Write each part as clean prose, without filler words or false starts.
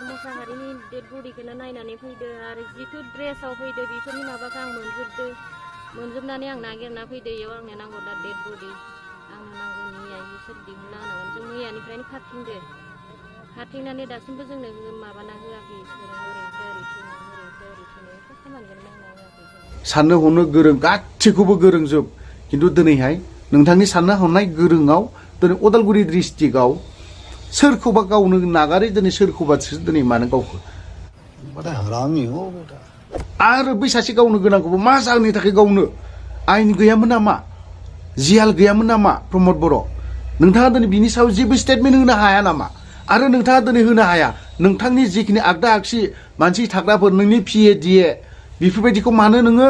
मोसाहारिनि dad बडिखौनो नायनानै फैदो आरो जिथु ड्रेसाव फैदो बेफोरनि माबाखौ आं मोनजोबनानै आं नागिरना फैदो इयाव आंनो नांगौ दा डेड बडि आंनो नांगौ मैया इसोर दिहुनना होनांगोन जों मैयानिफ्रायनो खारथिंनानै दासिमबो जोंनो माबाना होआखै इसोरा ओरैथो खामानिखौनो मावना होआखै साननो हनो गोरों गासैखौबो गोरोंजोब खिन्थु दिनैहाय नोंथांनि साननो हनाय गोरोङाव दिनै उदालगुरि डिस्ट्रिक्टआव सोरखौबा गावनो नागारै दिनै सोरखौबासो दिनै मानो गावखौ आरो बै सासे गावनो गोनांखौबो मा जाहोननि थाखाय गावनो आयेन गैयामोन नामा जियाल गैयामोन नामा प्रमद बर' नोंथाङा दिनै बिनि सायाव जेबो स्टेटमेन्ट होनो हाया नामा आरो नोंथाङा दिनै होनो हाया नोंथांनि जिखिनि आगदा आगसि मानसि थाग्राफोर नोंनि PA DA बेफोरबायदिखौ मानो नोङो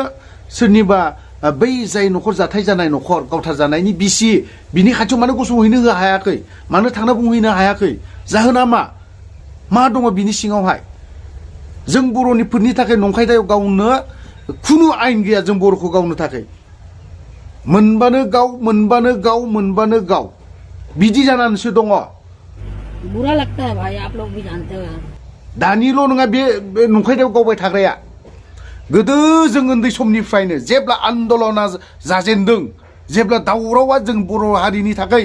सोरनिबा बै जाय न'खर जाथाय जानाय न'खर गावथार जानायनि बिसि बिनि खाथियाव मानो गसंहैनो हायाखै मानो थांना बुंहैनो हायाखै जाहोना मा दङ बिनि सिङावहाय जों बर'निफोरनि थाखाय नंखायदायाव गावनो खुनु आयेन गैया जों बर'खौ गावनो थाखाय मोनबानो गाव बिदि जानानैसो दङ बुरा लगता है भाई आप लोग भी जानते हो दानिल' नङा बे नंखायदायाव गावबाय थाग्राया गोदो जों उन्दै समनिफ्रायनो जेब्ला आन्दलना जाजेनदों जेब्ला दावरावा जों बर' हारिनि थाखाय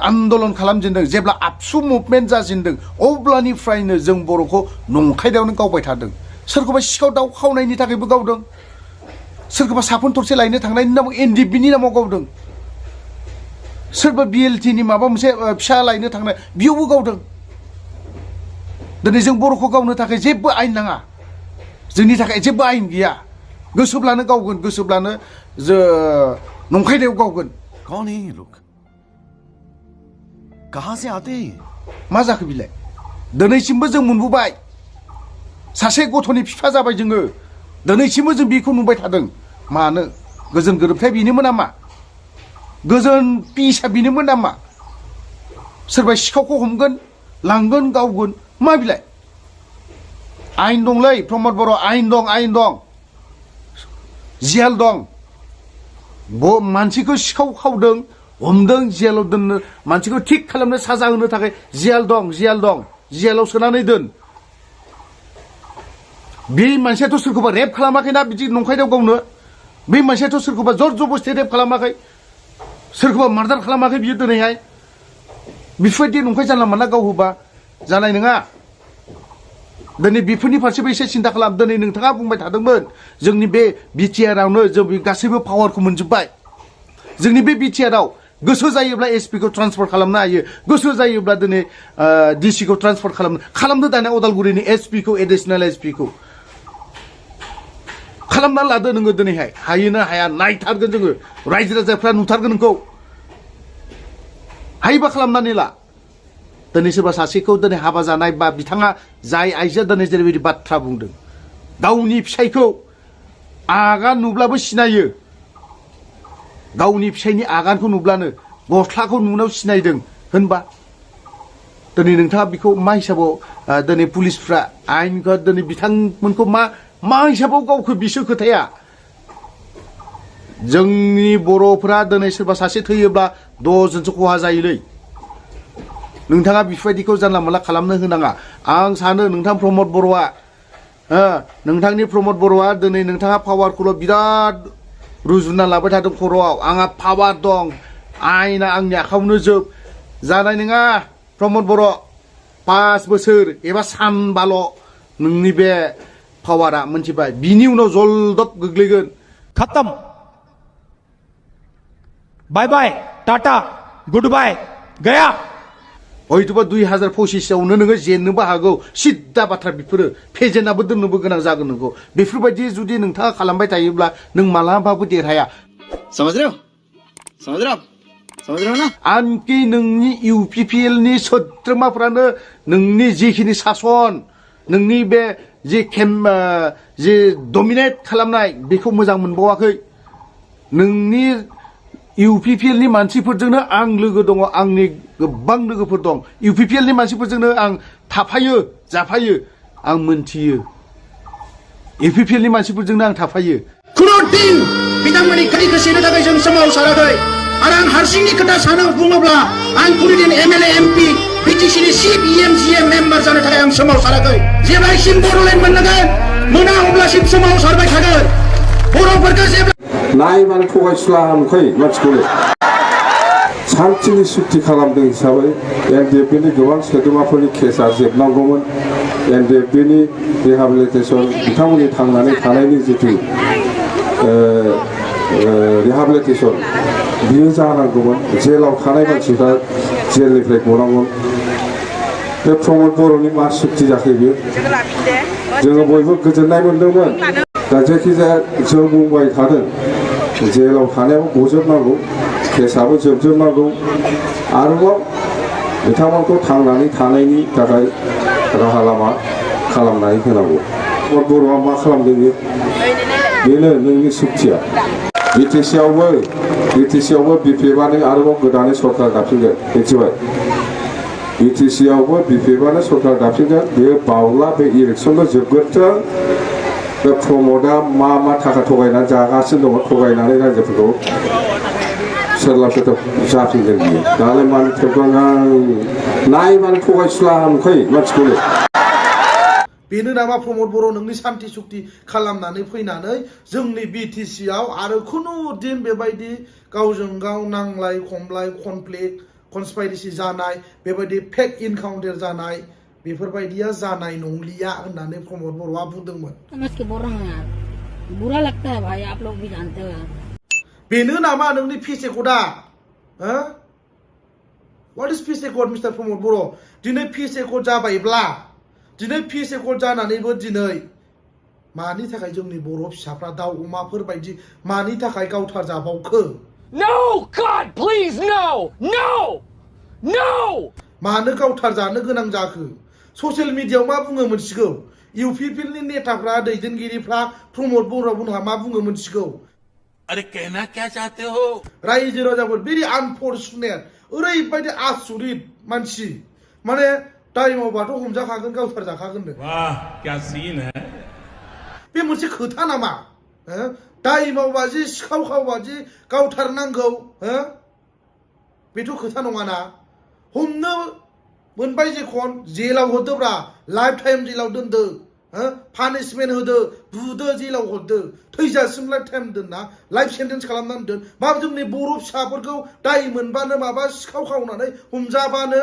आन्दलन खालामजेनदों जेब्ला आबसु मुभमेन्ट जाजेनदों अब्लानिफ्रायनो जों बर'खौ नंखायदायावनो गावबाय थादों सोरखौबा सिखाव दाउ खावनायनि थाखायबो गावदों सोरखौबा साफोन थरसे लायनो थांनायनि नामाव NDBनि नामाव गावदों सोरबा BLTनि माबा मोनसे फिसा लायनो थांनाय बेयावबो गावदों दिनै जों बर'खौ गावनो थाखाय जेबो आयेन नाङा जोंनि थाखाय जेबो आयेन गैया गोसोब्लानो गावगोन गोसोब्लानो नंखायदायाव गावगोन कौन है ये लोग कहां से आते हैं मा जाखो बिलाय दिनैसिमबो जों मोनबोबाय सासे गथ'नि बिफा जाबाय जोङो दिनैसिमबो जों बेखौ नुबाय थादों मानो गोजोन गोरोबथाया बेनोमोन नामा गोजोन पिसआ बेनोमोन नामा सोरबा सिखावखौ हमगोन लांगोन गावगोन मा बिलाय आयेन दंलै प्रमद बर' आयेन दं जियाल दं मानसिखौ सिखाव खावदों हमदों जियालाव दोननो मानसिखौ थिग खालामनो साजा होनो थाखाय जियाल दं जियालाव सोनानै दोन बे मानसियाथ' सोरखौबा रेप खालामाखैना बिदि नंखायदायाव गावनो बे मानसियाथ' सोरखौबा जर जबस्थि रेप खालामाखै सोरखौबा मार्डार खालामाखै बियो दिनैहाय बेफोरबायदि नंखाय जानला मानला गावहोबा जानाय नङा दिनै बेफोरनि फारसेबो एसे सिन्था खालाम दिनै नोंथाङा बुंबाय थादोंमोन जोंनि बे BTR आवनो जों गासैबो पावारखौ मोनजोब्बाय जोंनि बे BTR आव गोसो जायोब्ला SP खौ ट्रान्सफार खालामनो हायो गोसो जायोब्ला दिनै DC खौ ट्रान्सफार खालामनो दाना उदालगुरिनि SP खौ एडिशनेल SP खौ खालामना लादो नोङो दिनैहाय हायोना हाया नायथारगोन जोङो रायजो राजाफ्रा नुथारगोन नोंखौ हायोबा खालामनानै ला दिनै सोरबा सासेखौ दिनै हाबा जानाय बा बिथाङा जाय आइजोआ दिनै जेरैबायदि बाथ्रा बुंदों गावनि फिसायखौ आगान नुब्लाबो सिनायो गावनि फिसायनि आगानखौ नुब्लानो गस्लाखौ नुनायाव सिनायदों होनबा दिनै नोंथाङा बेखौ मा हिसाबाव दिनै पुलिसफ्रा आयेनखौ दिनै बिथांमोनखौ मा हिसाबाव गावखौ बिसो खोथाया जोंनि बर'फोरा दिनै सोरबा सासे थैयोब्ला 10 जनसो खहा जायोलै नोंथाङा बेफोरबायदिखौ जानला मोनला खालामनो होनाङा आं सानो नोंथां प्रमद बर'आ नोंथांनि प्रमद बर'आ दिनै नोंथाङा पावारखौल' बिराद रुजुना लाबाय थादों खर'आव आंहा पावार दं आयेना आंनि आखायावनो जोब जानाय नङा प्रमद बर' 5 बोसोर एबा सानबाल' नोंनि बे पावारा मोनथिबाय बिनि उनाव जलदब गोग्लैगोन खत्म बाय बाय टाटा गुड बाय गया हयतोबा 2025 आवनो नोङो जेननोबो हागौ सिद्दा बाथ्रा बेफोरो फेजेनाबो दोननोबो गोनां जागोन नोंखौ बेफोरबायदि जुदि नोंथाङा खालामबाय थायोब्ला नों मालाबाबो देरहाया समझ रहे हो ना आनकि नोंनि UPPL नि सोद्रोमाफ्रानो नोंनि जिखिनि सासन नोंनि बे जे डमिनेट खालामनाय बेखौ मोजां मोनबावाखै नोंनि UPPL नि मानसिफोरजोंनो आं लोगो दङ आंनि गोबां लोगोफोर दं UPPL नि मानसिफोरजोंनो आं थाफायो जाफायो आं मोनथियो UPPL नि मानसिफोरजोंनो आं थाफायो खुनु दिन बिथांमोननि खोथाखौ सेनो थाखाय जों सोमावसाराखै आरो आं हारसिंनि खोथा सानो बुङोब्ला आं खुनु दिन MLA MP बिटिसिनि चिफ EMCA मेम्बार जानो थाखाय आं सोमावसाराखै जेब्लासिम बर'लेण्ड मोनगोन मोना अब्लासिम सोमावसारबाय थागोन बर'फोरखौ जेब्ला नायमान थगायसुला नुखायो मानसिखौनो सान्थिनि सुक्ति खालामदों हिसाबै NDFBनि गोबां सोद्रोमाफोरनि केसा जोबनांगौमोन NDFBनि रिहाबिलिटेसन बिथांमोननि थांनानै थानायनि जिथु रिहाबिलिटेसन बियो जानांगौमोन जेलाव थानाय मानसिफ्रा जेलनिफ्राय गनांगौमोन बे प्रमद बर'नि मा सुक्ति जाखो बियो जोङो बयबो गोजोननाय मोन्दोंमोन दा जायखिजाया जों बुंबाय थादों जेलाव थानायाबो गजोबनांगौ केसाबो जोबजोबनांगौ आरोबाव बिथांमोनखौ थांनानै थानायनि थाखाय राहा लामा खालामनानै होनांगौ प्रमद बर'आ मा खालामदों बेनो नोंनि सुक्तिया BTCआवबो BPFआनो आरोबाव गोदानै सरकार दाफिनगोन मिथिबाय BTCआवबो BPFआनो सरकार दाफिनगोन बे बावला बे इलेक्सनबो जोबग्रोथों बे प्रमदआ मा थाखा थगायनानै जागासिनो दङ थगायनानै रायजोफोरखौ सोरलाब सोरलाब जाफिनगोन बियो दालाय मानो थेबगां नाय मानो थगायसुला नुखायो मानसिखौनो बेनो नामा प्रमद बर' नोंनि सान्थि सुक्ति खालामनानै फैनानै जोंनि BTCआव आरो खुनु दिन बेबायदि गावजों गाव नांलाय खमलाय कनफ्लिक्ट कनस्पाइरेसि जानाय बेबायदि फेक इनकाउन्टार जानाय बेफोरबायदिया जानाय नंलिया होननानै प्रमद बर'आ बुंदोंमोन बुरा लगता है भाई आप लोग भी जानते हो बेनो नामा नोंनि फिसे कोडा व्हाट इज फिसे कोड मिस्टार प्रमद बर' दिनै फिसे कोड जाबायब्ला दिनै फिसे कोड जानानैबो दिनै मानि थाखाय जोंनि बर' फिसाफ्रा दाउ अमाफोर बायदि मानि थाखाय गावथार जाबावखो No God please no no no मानो गावथार जानो गोनां जाखो ससियेल मिडियायाव मा बुङो मोनसिगौ UPPनि नेताफ्रा दैदेनगिरिफ्रा प्रमद बर'मोनहा मा बुङो मोनसिगौ अरे कहना क्या चाहते हो रायजो राजाफोर भेरि आनफर्चुनेट ओरैबायदि आसुरित मानसि माने टाइमावबाथ' हमजाखागोन गावथार जाखागोननो वाह क्या सीन है बे मोनसे खोथा नामा टाइमावबाजि सिखाव खावबाजि गावथारनांगौ बेथ' खोथा नङाना हमनो मोनबाय जेखन जेलाव हरदोब्रा लाइफ टाइम जेलाव दोनदो पानिशमेन्ट होदो बुदो जेलाव हरदो थैजासिम लाइफ टाइम दोनना लाइफ सेन्टेन्स खालामनानै दोन मा जोंनि बर' फिसाफोरखौ दाय मोनबानो माबा सिखाव खावनानै हमजाबानो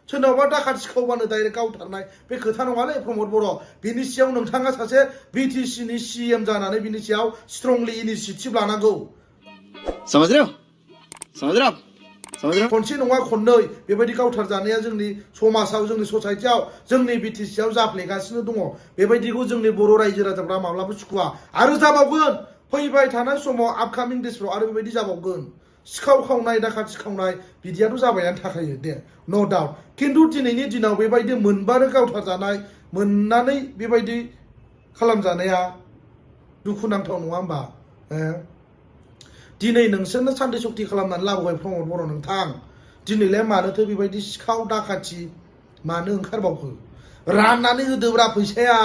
सोरनावबा दाखात सिखावबानो डाइरेक्ट गावथारनाय बे खोथा नङालै प्रमद बर' बिनि सायाव नोंथाङा सासे BTCनि CM जानानै बिनि सायाव स्ट्रंलि इनिशिएटिभ लानांगौ समझ रहे हो खनसे नङा खननै बेबायदि गावथार जानाया जोंनि समाजाव जोंनि ससाइटियाव जोंनि BTCआव जाफ्लेगासिनो दङ बेबायदिखौ जोंनि बर' रायजो राजाफ्रा माब्लाबा सुखुवा आरो जाबावगोन फैबाय थानाय समाव आपकामिं डेजफ्राव आरो बेबायदि जाबावगोन सिखाव खावनाय दाखात सिखावनाय बिदियाथ' जाबायानो थाखायो दे नो डाउट खिन्थु दिनैनि दिनाव बेबायदि मोनबानो गावथार जानाय मोननानै बेबायदि खालामजानाया दुखुनांथाव नङा होमबा दिनै नोंसोरनो सान्थि सुक्ति खालामनानै लाबोबाय प्रमद बर' नोंथां दिनैलाय मानोथो बेबायदि सिखाव दाखाथि मानो ओंखारबावखो राननानै होदोब्रा फैसाया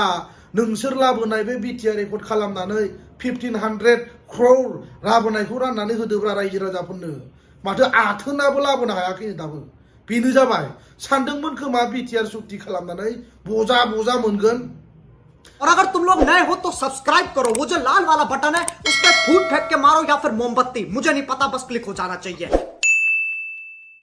नोंसोर लाबोनाय बे BTR रेकर्ड खालामनानै 1500 crore लाबोनायखौ राननानै होदोब्रा रायजो राजाफोरनो माथो आथोनाबो लाबोनो हायाखै दाबो बेनो जाबाय सानदोंमोन खोमा BTR सुक्ति खालामनानै बजा बजा मोनगोन और अगर तुम लोग नए हो तो सब्सक्राइब करो वो जो लाल वाला बटन है उस पर फूट फेंक के मारो या फिर मोमबत्ती मुझे नहीं पता बस क्लिक हो जाना चाहिए